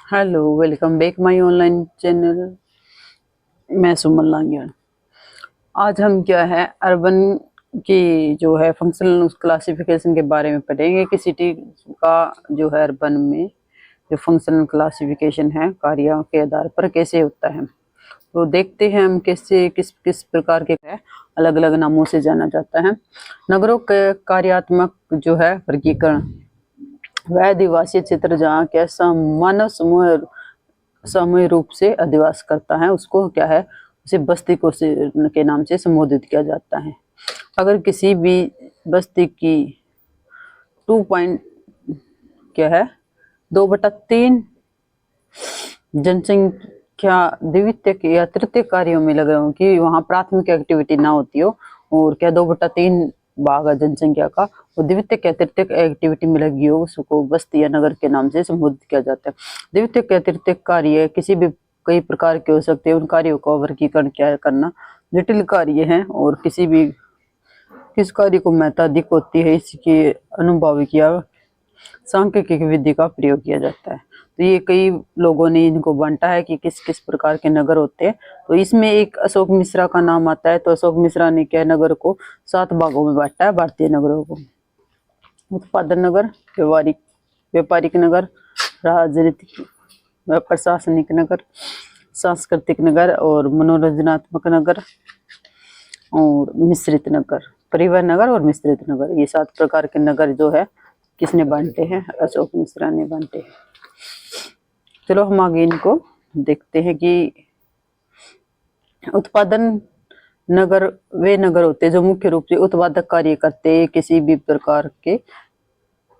Hello, welcome back my online channel. मैं सुमन लांगियान। आज हम क्या है अर्बन की जो है फंक्शनल क्लासिफिकेशन के बारे में पढ़ेंगे कि सिटी का जो है अर्बन में जो फंक्शनल क्लासिफिकेशन है कार्यों के आधार पर कैसे होता है। तो देखते हैं हम कैसे किस किस प्रकार के अलग अलग नामों से जाना जाता है। नगरों के कार्यात्मक जो है वर्गीकरण, वह आदिवासी क्षेत्र जहाँ क्या मानव समूह सामूहिक रूप से अधिवास करता है उसको क्या है उसे बस्ती को के नाम से संबोधित किया जाता है। अगर किसी भी बस्ती की 2 क्या है 2/3 जनसंख्या द्वितीयक या तृतीय कार्यों में लग रहा हूँ कि वहाँ प्राथमिक एक्टिविटी ना होती हो और क्या 2/3 भाग है जनसंख्या का वो द्वितीयक या तृतीयक एक्टिविटी में लगी हो उसको बस्ती या नगर के नाम से संबोधित किया जाता है। द्वितीयक या तृतीयक कार्य किसी भी कई प्रकार के हो सकते हैं। उन कार्यों का वर्गीकरण क्या करना जटिल कार्य है और किस कार्य को महत्ता अधिक होती है इसकी अनुभाविक या सांख्यिकी विधि का प्रयोग किया जाता है। तो ये कई लोगों ने इनको बांटा है कि किस किस प्रकार के नगर होते हैं। तो इसमें एक अशोक मिश्रा का नाम आता है। तो अशोक मिश्रा ने क्या नगर को 7 भागों में बांटा है भारतीय नगरों को। उत्पादन नगर, व्यापारिक नगर, राजनीतिक व प्रशासनिक नगर, सांस्कृतिक नगर और मनोरंजनात्मक नगर और मिश्रित नगर, परिवहन नगर और मिश्रित नगर। ये 7 प्रकार के नगर जो है किसने बांटे हैं? अशोक मिश्रा ने बांटे हैं। चलो हम आगे इनको देखते हैं कि उत्पादन नगर वे नगर होते हैं जो मुख्य रूप से उत्पादक कार्य करते हैं। किसी भी प्रकार के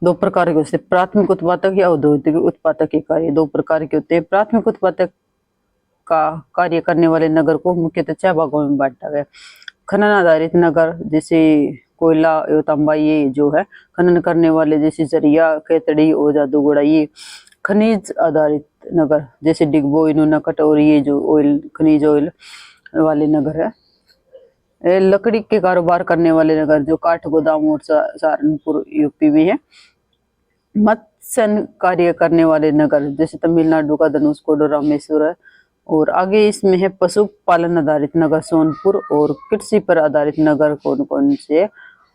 2 प्रकार के होते हैं, प्राथमिक उत्पादक या औद्योगिक उत्पादक के कार्य 2 प्रकार के होते हैं। प्राथमिक उत्पादक का कार्य करने वाले नगर को मुख्यतः 6 भागों में बांटा गया। खनन आधारित नगर जैसे कोयला एवं तांबा ये जो है खनन करने वाले जैसे जरिया, खेतड़ी और जादूगोड़ा। ये खनिज आधारित नगर जैसे डिगबोई, नूनाकट और ये जो ऑयल खनिज ऑयल वाले नगर है। लकड़ी के कारोबार करने वाले नगर जो काठ गोदाम और सहारनपुर यूपी में है। मत्स्य कार्य करने वाले नगर जैसे तमिलनाडु का धनुषकोडी, रामेश्वर है। और आगे इसमें है पशुपालन आधारित नगर सोनपुर और कृषि पर आधारित नगर कौन कौन से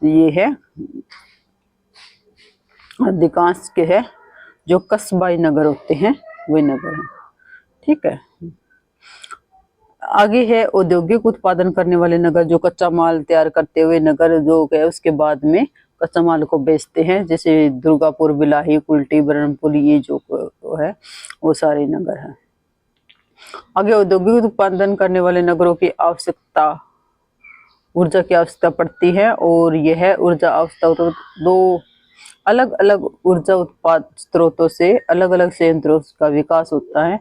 ये है अधिकांश के है जो कस्बाई नगर होते हैं वे नगर हैं। ठीक है। आगे है औद्योगिक उत्पादन करने वाले नगर जो कच्चा माल तैयार करते हुए नगर जो है उसके बाद में कच्चा माल को बेचते हैं जैसे दुर्गापुर, बिलाही, कुल्टी, बरनपुर ये जो है वो सारे नगर हैं। आगे औद्योगिक उत्पादन करने वाले नगरों की आवश्यकता ऊर्जा की आवश्यकता पड़ती है और यह ऊर्जा आवश्यकता तो 2 अलग अलग ऊर्जा उत्पाद स्रोतों से अलग अलग संयंत्रों का विकास होता है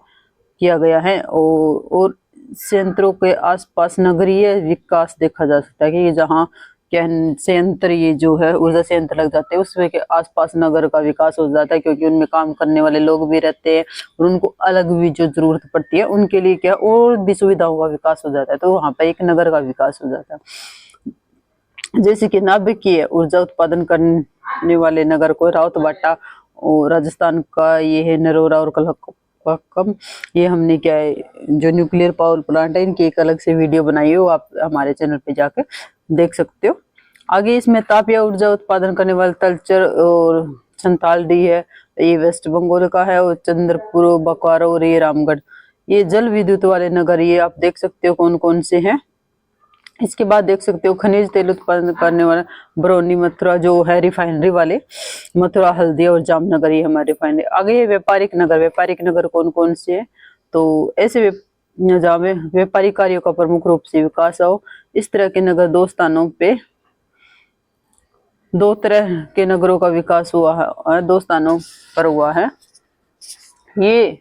किया गया है और संयंत्रों के आसपास नगरीय विकास देखा जा सकता है कि जहाँ क्या संयंत्र ये जो है ऊर्जा संयंत्र लग जाते हैं उसमें के आसपास नगर का विकास हो जाता है क्योंकि उनमें काम करने वाले लोग भी रहते हैं और उनको अलग भी जो जरूरत पड़ती है उनके लिए क्या और भी सुविधाओं का विकास हो जाता है। तो वहाँ पे एक नगर का विकास हो जाता है। जैसे कि नाभिकीय ऊर्जा उत्पादन करने वाले नगर को रावतबाटा और राजस्थान का ये है नरोरा और कम। ये हमने क्या है जो न्यूक्लियर पावर प्लांट है इनकी एक अलग से वीडियो बनाई है वो आप हमारे चैनल पे जाकर देख सकते हो। आगे इसमें ताप या ऊर्जा उत्पादन करने वाले तलचर और संथाल डी है ये वेस्ट बंगाल का है और चंद्रपुर, बोकारो और ये रामगढ़ ये जल विद्युत वाले नगर ये आप देख सकते हो कौन कौन से हैं। इसके बाद देख सकते हो खनिज तेल उत्पादन करने वाला बरौनी, मथुरा जो है रिफाइनरी वाले, मथुरा, हल्दिया और जामनगर ये हमारे रिफाइनरी। आगे ये व्यापारिक नगर कौन कौन से है तो ऐसे जहाँ में व्यापारिक कार्यों का प्रमुख रूप से विकास हो इस तरह के नगर 2 स्थानों पे 2 तरह के नगरों का विकास हुआ है 2 स्थानों पर हुआ है। ये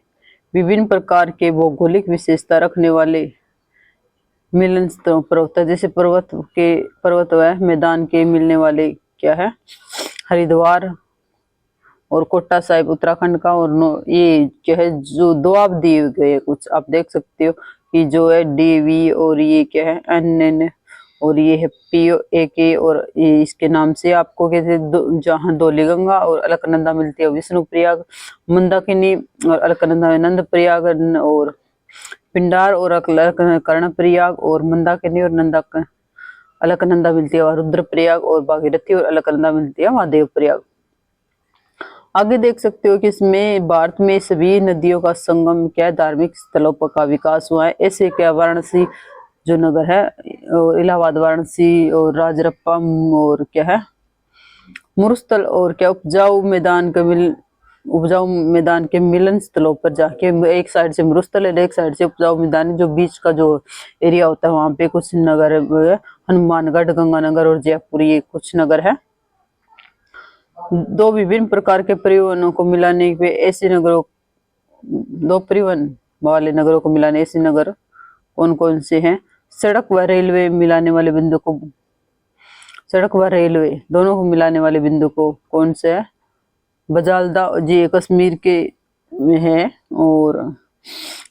विभिन्न प्रकार के भौगोलिक विशेषता रखने वाले मिलन स्थलों पर होता है जैसे पर्वत व मैदान के मिलने वाले क्या है हरिद्वार और कोटा साहिब उत्तराखंड का और ये क्या है जो 2 आप दिए गए कुछ आप देख सकते हो कि जो है डीवी और ये क्या है एन और ये है POAK, और ये इसके नाम से आपको कहते जहाँ धौलीगंगा और अलकनंदा मिलती है विष्णु प्रयाग, मंदाकिनी और अलकनंदा में नंद प्रयाग, और पिंडार और कर्ण प्रयाग, और मंदाकिनी और नंदा अलकनंदा मिलती है वहाँ रुद्र प्रयाग, और भागीरथी और अलकनंदा मिलती है वहाँ देव प्रयाग। आगे देख सकते हो कि इसमें भारत में सभी नदियों का संगम क्या है, धार्मिक स्थलों पर का विकास हुआ है। ऐसे क्या वाराणसी जो नगर है, और इलाहाबाद, वाराणसी और राजरप्पा, और क्या है मुरुस्थल, और क्या उपजाऊ मैदान के मिलन स्थलों पर जाके, एक साइड से मुरुस्थल है, एक साइड से उपजाऊ मैदान, जो बीच का जो एरिया होता है वहां पे कुछ नगर है, हनुमानगढ़, गंगानगर और जयपुर, ये कुछ नगर है। दो विभिन्न प्रकार के परिवहनों को मिलाने पे ऐसे नगरों, दो परिवहन वाले नगरों को मिलाने ऐसे नगर कौन कौन से हैं? सड़क व रेलवे मिलाने वाले बिंदु को, सड़क व रेलवे दोनों को मिलाने वाले बिंदु को कौन से है? बजालदा जी कश्मीर के में है, और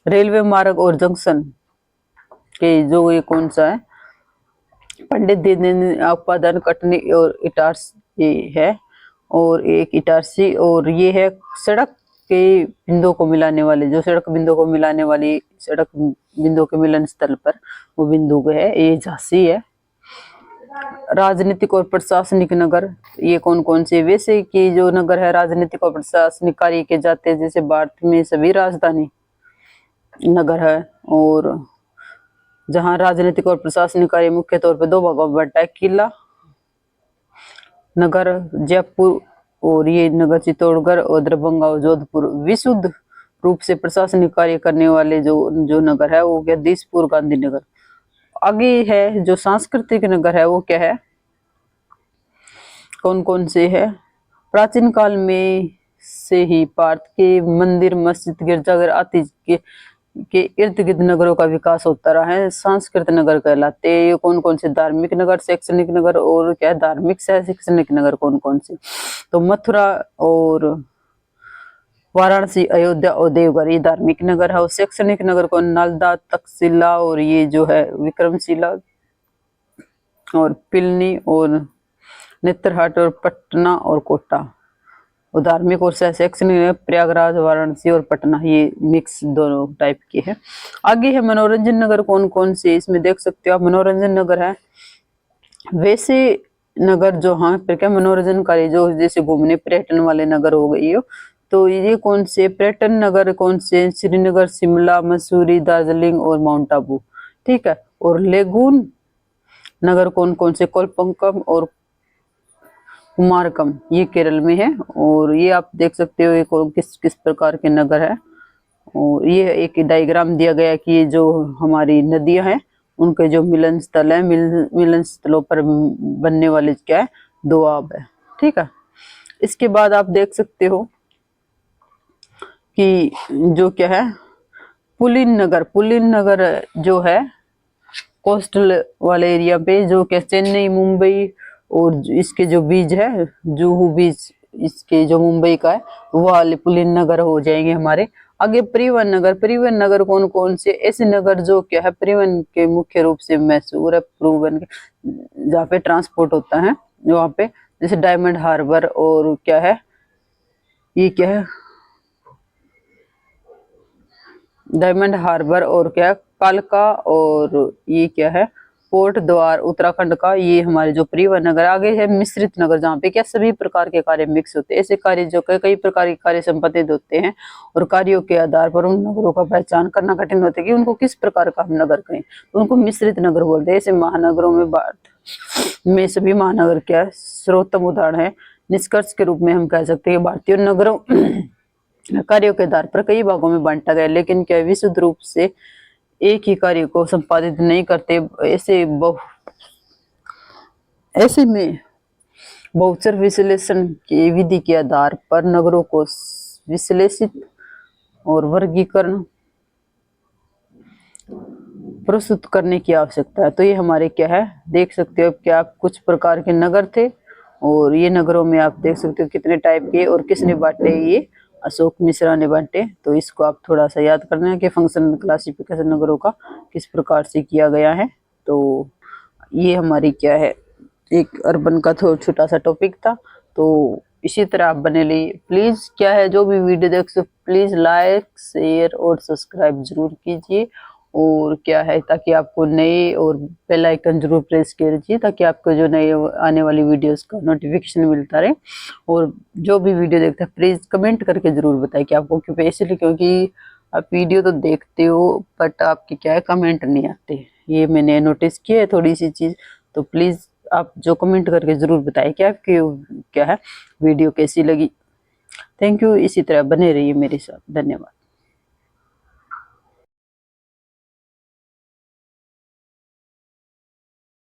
रेलवे मार्ग और जंक्शन के जो ये कौन सा है? पंडित दीनदयाल उपाध्याय, कटनी और इटारसी है, और एक इटारसी, और ये है सड़क के बिंदुओं को मिलाने वाले, जो सड़क बिंदुओं को मिलाने वाली सड़क बिंदुओं के मिलन स्थल पर वो बिंदु है, ये झांसी है। राजनीतिक और प्रशासनिक नगर ये कौन कौन से? वैसे कि जो नगर है राजनीतिक और प्रशासनिक कार्य के जाते हैं, जैसे भारत में सभी राजधानी नगर है, और जहाँ राजनीतिक और प्रशासनिक कार्य मुख्य तौर पर दो भागों में बंटा है, किला नगर जयपुर, और ये नगर चित्तौड़गढ़, और दरभंगा और जोधपुर। विशुद्ध रूप से प्रशासनिक कार्य करने वाले जो नगर है वो क्या? दिसपुर, गांधीनगर। आगे है जो सांस्कृतिक नगर है वो क्या है, कौन कौन से है? प्राचीन काल में से ही भारत के मंदिर, मस्जिद, गिरजाघर आदि के इर्द गिर्द नगरों का विकास होता रहा है, सांस्कृतिक नगर कहलाते हैं। ये कौन कौन से? धार्मिक नगर, शैक्षणिक नगर, और क्या है धार्मिक से शैक्षणिक नगर कौन कौन से? तो मथुरा और वाराणसी, अयोध्या और देवघर ये धार्मिक नगर है, और शैक्षणिक नगर को नालंदा, तक्षशिला, और ये जो है विक्रमशिला, और पिलनी, और नेत्रहाट, और पटना और कोटा। और धार्मिक और शैक्षणिक प्रयागराज, वाराणसी और पटना, ये मिक्स दोनों टाइप के हैं। आगे है मनोरंजन नगर कौन कौन से? इसमें देख सकते हो आप मनोरंजन नगर है वैसे नगर जो हाँ पर क्या मनोरंजनकारी, जो जैसे घूमने पर्यटन वाले नगर हो गई हो, तो ये कौन से पर्यटन नगर कौन से? श्रीनगर, शिमला, मसूरी, दार्जिलिंग और माउंट आबू, ठीक है। और लेगून नगर कौन कौन से? कोलपंकम और कुमारकम, ये केरल में है। और ये आप देख सकते हो ये किस किस प्रकार के नगर है, और ये एक डायग्राम दिया गया है कि ये जो हमारी नदियां हैं उनके जो मिलन स्थल है, मिलन स्थलों पर बनने वाले क्या है? दोआब है, ठीक है। इसके बाद आप देख सकते हो कि जो क्या है पुलिन नगर जो है कोस्टल वाले एरिया पे, जो क्या चेन्नई, मुंबई और इसके जो बीच है जुहू बीच, इसके जो मुंबई का है वो वाले पुलिन नगर हो जाएंगे हमारे। आगे परिवहन नगर कौन कौन से? ऐसे नगर जो क्या है परिवहन के मुख्य रूप से मशहूर है, परिवहन के जहाँ पे ट्रांसपोर्ट होता है वहाँ पे, जैसे डायमंड हार्बर, और क्या है ये क्या है डायमंड हार्बर, और क्या कालका, और ये क्या है पोर्ट द्वार उत्तराखंड का, ये हमारे जो परिवहन नगर। आगे है मिश्रित नगर, जहाँ पे क्या सभी प्रकार के कार्य मिक्स होते हैं। ऐसे कार्य जो कई प्रकार के कार्य संपादित होते हैं, और कार्यों के आधार पर उन नगरों का पहचान करना कठिन होता है कि उनको किस प्रकार का हम नगर कहें, तो उनको मिश्रित नगर बोलते हैं। ऐसे महानगरों में भारत में सभी महानगर क्या सर्वोत्तम उदाहरण है। निष्कर्ष के रूप में हम कह सकते हैं भारतीय नगरों कार्यों के आधार पर कई भागों में बांटा गया, लेकिन क्या विशुद्ध रूप से एक ही कार्य को संपादित नहीं करते। ऐसे में बहुचर विश्लेषण की विधि के आधार पर नगरों को विश्लेषित और वर्गीकरण प्रस्तुत करने की आवश्यकता है। तो ये हमारे क्या है देख सकते हो क्या कुछ प्रकार के नगर थे, और ये नगरों में आप देख सकते हो कितने टाइप के, और किसने बांटे? ये अशोक मिश्रा ने बांटे। तो इसको आप थोड़ा सा याद करना है कि फंक्शनल क्लासिफिकेशन नगरों का किस प्रकार से किया गया है। तो ये हमारी क्या है, एक अर्बन का थोड़ा छोटा सा टॉपिक था। तो इसी तरह आप बने रहिए प्लीज। क्या है, जो भी वीडियो देख सो प्लीज लाइक शेयर और सब्सक्राइब जरूर कीजिए। और क्या है, ताकि आपको नए, और बेल आइकन जरूर प्रेस कीजिए ताकि आपको जो नए आने वाली वीडियोस का नोटिफिकेशन मिलता रहे। और जो भी वीडियो देखते हैं प्लीज कमेंट करके जरूर बताएं कि आपको क्यों, इसलिए क्योंकि आप वीडियो तो देखते हो बट आपके क्या है कमेंट नहीं आते। ये मैंने नोटिस किया है थोड़ी सी चीज। तो प्लीज आप जो कमेंट करके जरूर बताएं कि आपकी क्या है वीडियो कैसी लगी। थैंक यू, इसी तरह बने रहिए मेरे साथ। धन्यवाद।